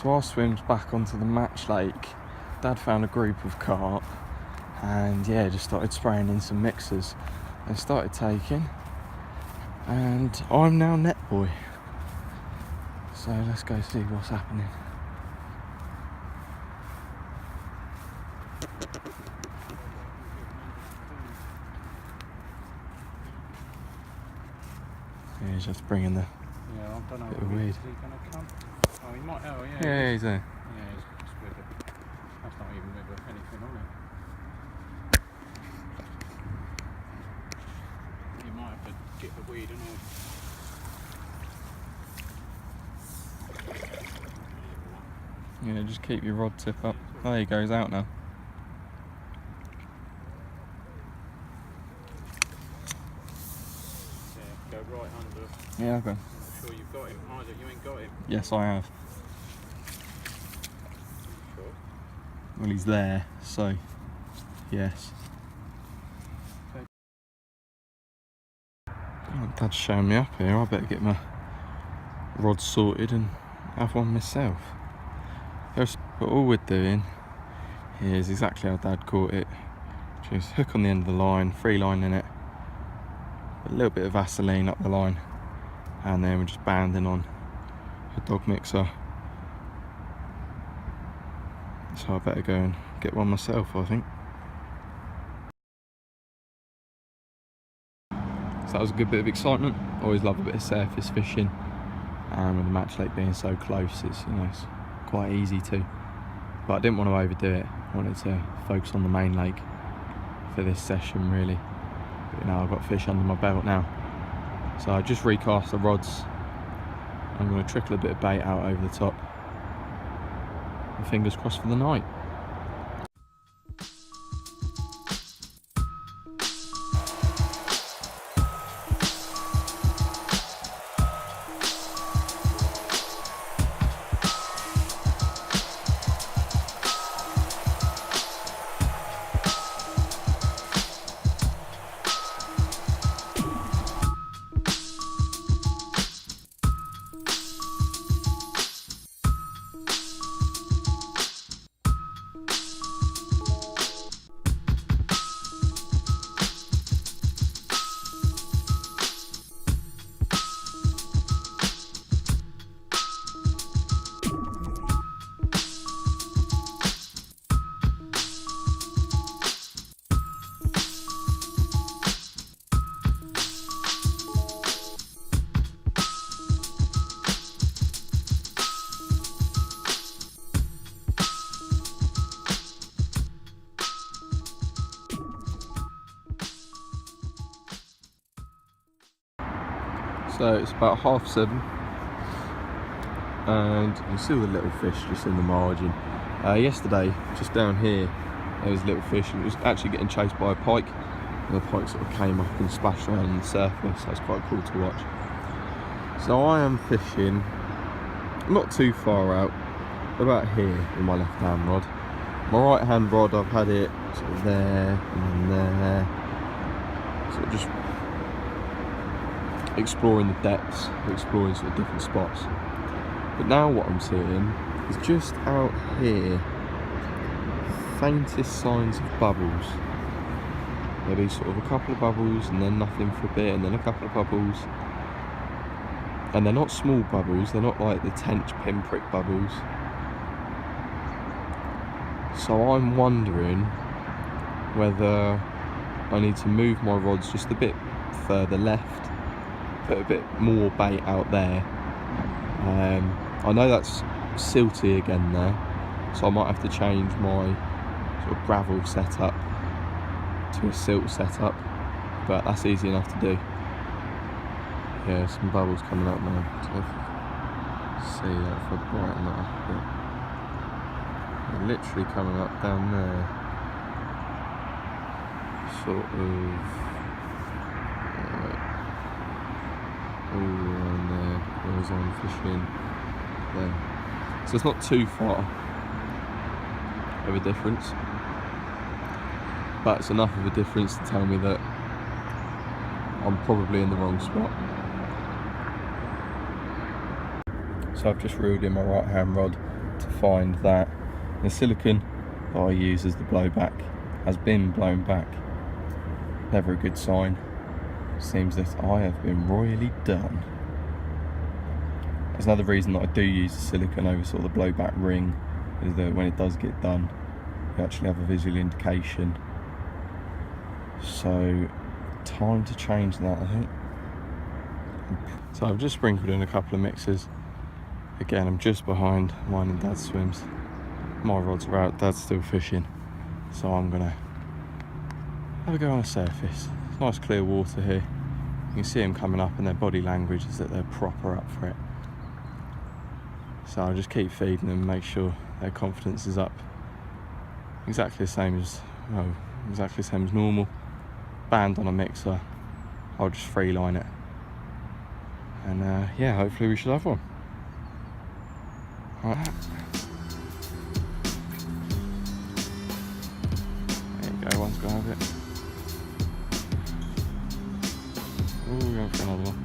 So our swim's back onto the Match Lake. Dad found a group of carp and yeah, just started spraying in some mixers and started taking, and I'm now net boy. So let's go see what's happening. Yeah, he's just bringing the I don't know bit of weed. Is he going to come? Oh, he might. Oh, yeah. Yeah, he's there. Yeah, it's with it. That's not even with anything on it. You might have to get the weed and all. Yeah, just keep your rod tip up. Oh, there he goes out now. Yeah, go right under. Yeah, okay. I'm sure you've got him. Either you ain't got him. Yes, I have. Sure. Well, he's there, so yes. Oh, Dad's showing me up here. I better get my rod sorted and have one myself. But all we're doing is exactly how Dad caught it. Just hook on the end of the line, free line in it, a little bit of Vaseline up the line, and then we're just banding on a dog mixer. So I better go and get one myself, I think. So that was a good bit of excitement. Always love a bit of surface fishing, and with the Match Lake being so close, it's it's quite easy to. But I didn't want to overdo it. I wanted to focus on the main lake for this session, really. But I've got fish under my belt now. So I just recast the rods. I'm going to trickle a bit of bait out over the top. And fingers crossed for the night. So it's about 7:30, and you can see all the little fish just in the margin. Yesterday, just down here, there was little fish, and it was actually getting chased by a pike, and the pike sort of came up and splashed around on the surface. That's quite cool to watch. So I am fishing not too far out, about here with my left hand rod. My right hand rod, I've had it sort of there and then there, sort of just exploring the depths, exploring sort of different spots. But now what I'm seeing is just out here, faintest signs of bubbles. Maybe sort of a couple of bubbles and then nothing for a bit, and then a couple of bubbles. And they're not small bubbles, they're not like the Tench pinprick bubbles. So I'm wondering whether I need to move my rods just a bit further left, put a bit more bait out there. I know that's silty again there, so I might have to change my sort of gravel setup to a silt setup, but that's easy enough to do. Yeah, some bubbles coming up now. I don't know if you can see that if I brighten that up a bit. They're literally coming up down there, sort of all around there, whereas I'm fishing there. So it's not too far of a difference, but it's enough of a difference to tell me that I'm probably in the wrong spot. So I've just reeled in my right hand rod find that the silicone that I use as the blowback has been blown back. Never a good sign. Seems that I have been royally done. There's another reason that I do use the silicone over sort of the blowback ring, is that when it does get done, you actually have a visual indication. So, time to change that, I think. So I've just sprinkled in a couple of mixes. Again, I'm just behind mine and Dad's swims. My rods are out, Dad's still fishing. So I'm gonna have a go on a surface. It's nice clear water here. You can see them coming up and their body language is that they're proper up for it. So I'll just keep feeding them, make sure their confidence is up. Exactly the same as, well, exactly the same as normal. Band on a mixer, I'll just free line it. And yeah, hopefully we should have one. Right. There you go, one's gonna have it. Oh, we're going for another one.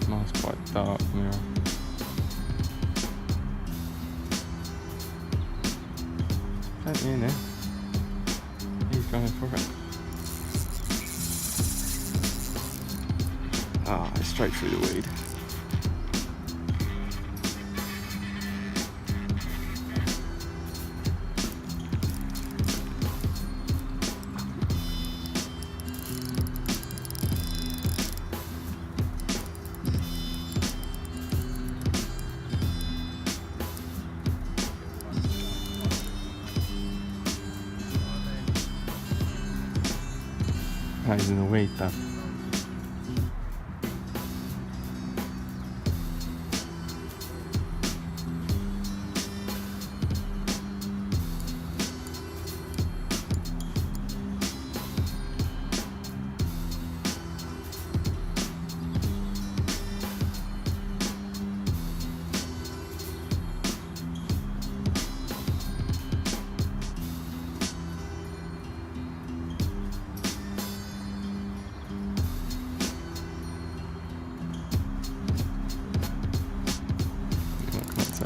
Nice, quite dark mirror. Plenty in there. He's going for it. Ah, it's straight through the weed. He's in the weed though.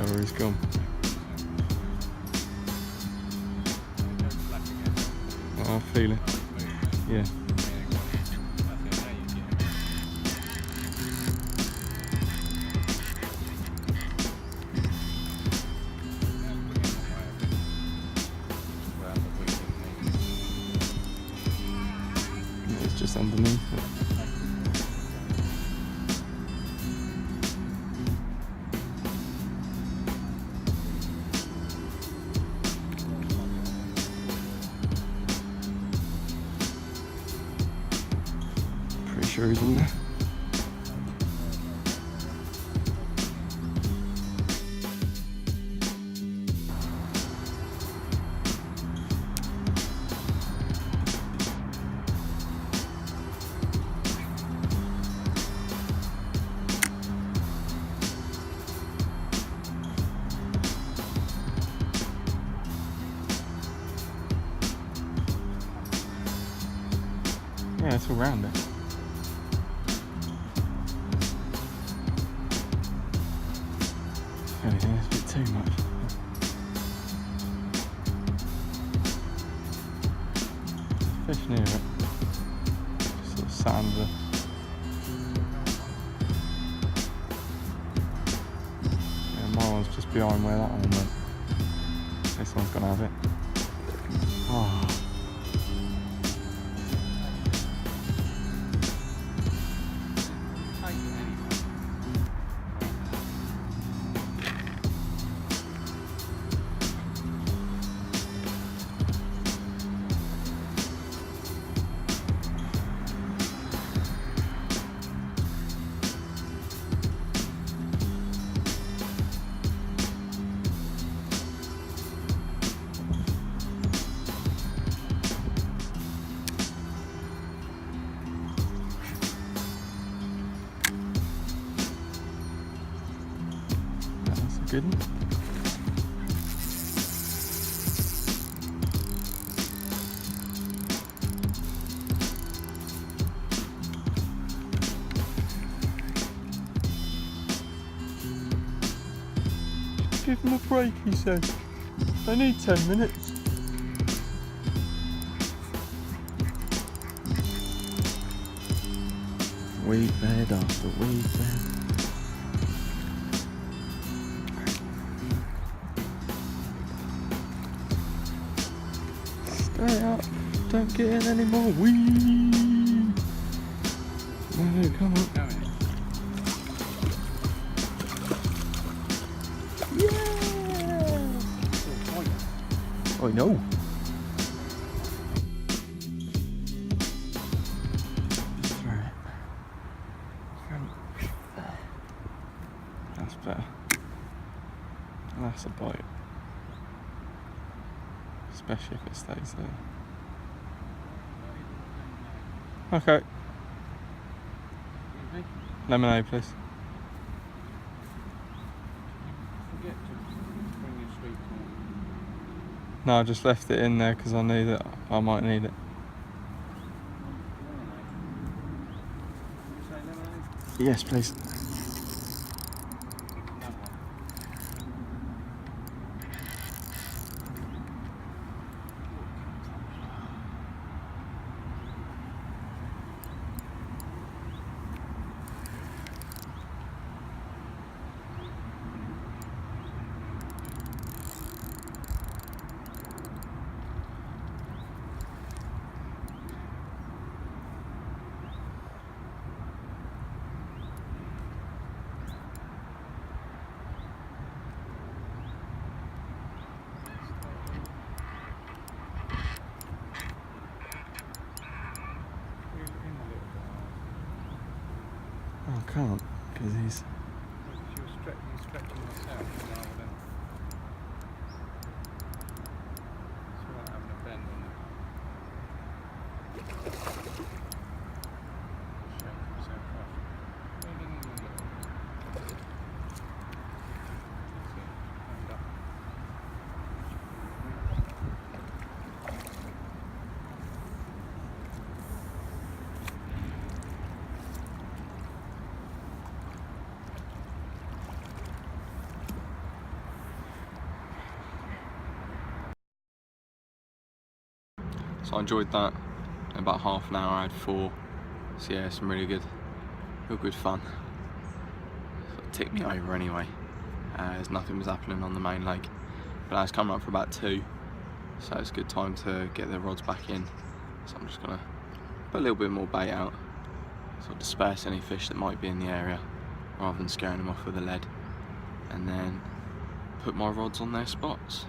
Where he's gone. Oh, I feel it. Yeah. It's just underneath it. Sure he's in there. Yeah, it's all round it. Anything, it's a bit too much. There's fish near it. Just sort of sat under. Yeah, my one's just behind where that one went. This one's gonna have it. Oh. Good one. give them a break, he said. They need 10 minutes. Weed bed after weed bed. Stay up, don't get in any more weed. No, come on. Yeah! I know. Throw it. There. That's better. That's a bite. Especially if it stays there. Okay. Lemonade, please. Forget to bring your sweet corn. No, I just left it in there because I need it. I might need it. Say lemonade? Yes, please. I can't because he's. You're stretching yourself rather than. It's all right having a bend on it. Shake himself off. That's it. Stand up. So I enjoyed that. In about half an hour I had 4. So yeah, some really good, real good fun. Sort of ticked me over anyway, as nothing was happening on the main lake. But I was coming up for about 2, so it's a good time to get the rods back in. So I'm just gonna put a little bit more bait out, sort of disperse any fish that might be in the area, rather than scaring them off with the lead. And then put my rods on their spots.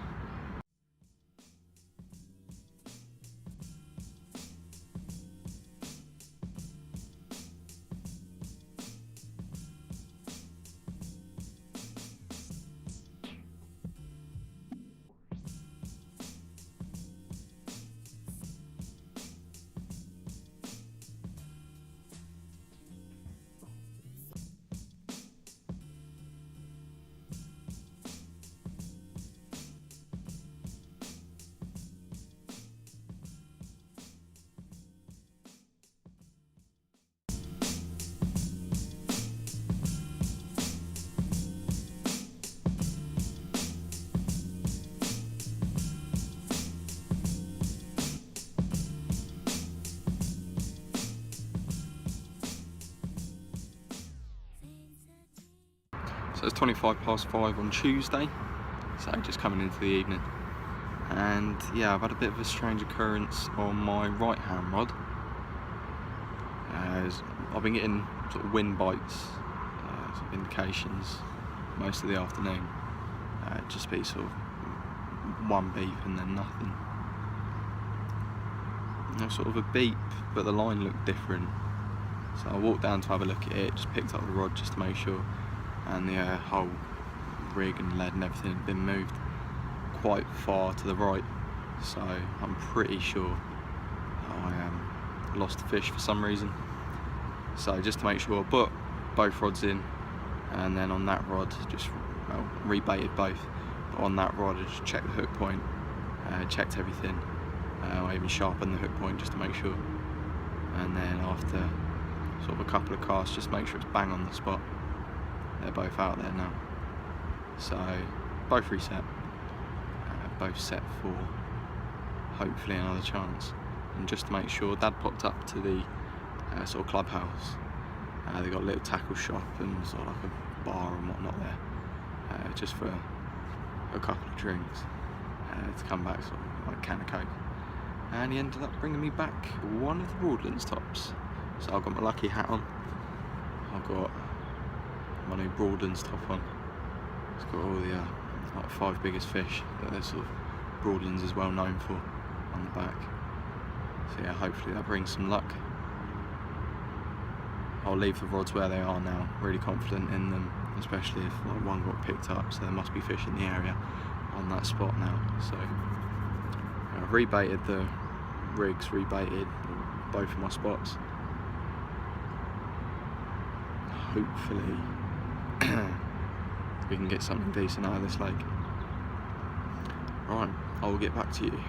So it's 5:25 on Tuesday, so just coming into the evening. And yeah, I've had a bit of a strange occurrence on my right hand rod. As I've been getting sort of wind bites, sort of indications most of the afternoon. Just be sort of one beep and then nothing. Sort of a beep, but the line looked different. So I walked down to have a look at it, just picked up the rod just to make sure. And the whole rig and lead and everything had been moved quite far to the right, so I'm pretty sure I lost the fish for some reason. So just to make sure, I put both rods in, and then on that rod just rebaited both, but on that rod I just checked the hook point, checked everything. I even sharpened the hook point just to make sure, and then after sort of a couple of casts just make sure it's bang on the spot. They're both out there now. So both reset, both set for hopefully another chance. And just to make sure, Dad popped up to the sort of clubhouse. They got a little tackle shop and sort of like a bar and whatnot there, just for a couple of drinks, to come back sort of like a can of Coke. And he ended up bringing me back one of the Broadlands tops. So I've got my lucky hat on, I've got my new Broadlands top on. It's got all the like 5 biggest fish that the sort of Broadlands is well known for on the back. So yeah, hopefully that brings some luck. I'll leave the rods where they are now, really confident in them, especially if like one got picked up, so there must be fish in the area on that spot now. So I've rebaited the rigs, rebaited both of my spots. Hopefully we can get something decent out of this lake. Right, I will get back to you.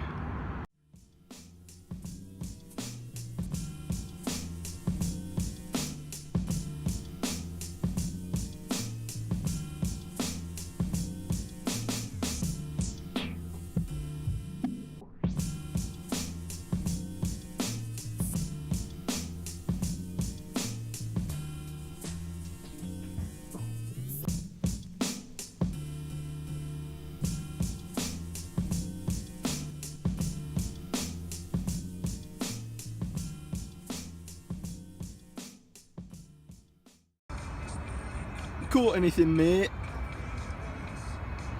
Caught anything, mate?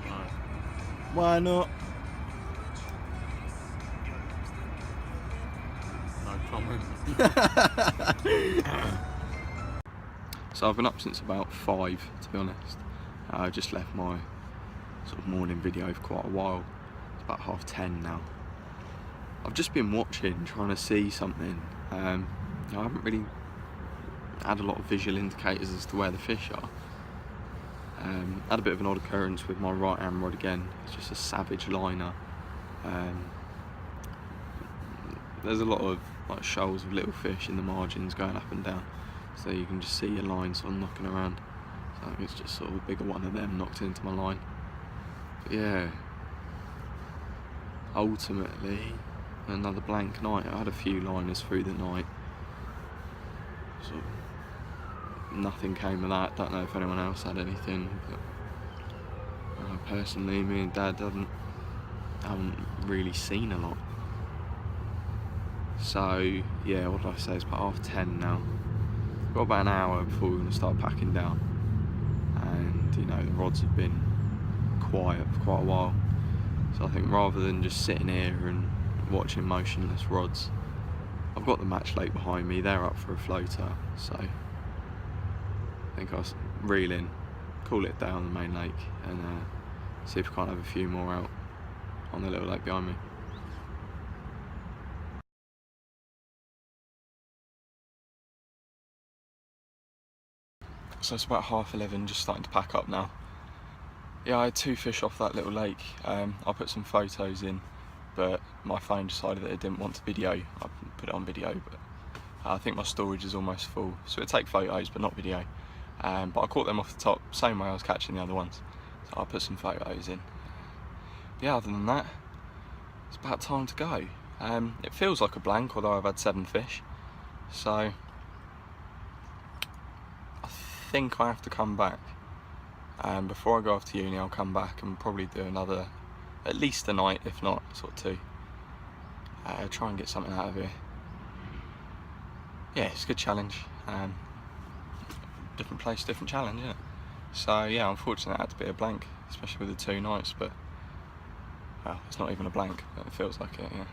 No. Why not? No comment. So I've been up since about 5, to be honest. I just left my sort of morning video for quite a while. It's about 10:30 now. I've just been watching, trying to see something. I haven't really had a lot of visual indicators as to where the fish are. Had a bit of an odd occurrence with my right hand rod again. It's just a savage liner. There's a lot of like shoals of little fish in the margins going up and down, so you can just see your line sort of knocking around. So I think it's just sort of a bigger one of them knocked into my line. But yeah, ultimately another blank night. I had a few liners through the night. Sort of nothing came of that. Don't know if anyone else had anything, but personally, me and Dad haven't really seen a lot. So yeah, what did I say? It's about 10:30 now. Got about an hour before we're going to start packing down, and you know the rods have been quiet for quite a while. So I think rather than just sitting here and watching motionless rods, I've got the Match Lake behind me. They're up for a floater, so I think I'll reel in, call it down the main lake, and see if we can't have a few more out on the little lake behind me. So it's about 11:30, just starting to pack up now. Yeah, I had 2 fish off that little lake. I put some photos in, but my phone decided that it didn't want to video. I put it on video, but I think my storage is almost full, so it'd take photos but not video. But I caught them off the top, same way I was catching the other ones, so I put some photos in. Yeah, other than that, it's about time to go. It feels like a blank, although I've had 7 fish, so I think I have to come back. Before I go off to uni, I'll come back and probably do another, at least a night, if not sort of 2. Try and get something out of here. Yeah, it's a good challenge. Different place, different challenge, isn't it? So yeah, unfortunately it had to be a blank, especially with the 2 nights, but well, it's not even a blank, but it feels like it, yeah.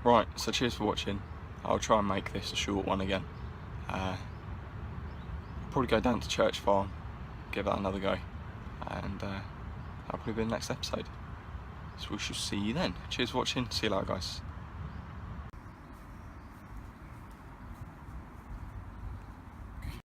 Right, so cheers for watching. I'll try and make this a short one again. Probably go down to Church Farm, give that another go, and that'll probably be the next episode. So we shall see you then. Cheers for watching, see you later guys.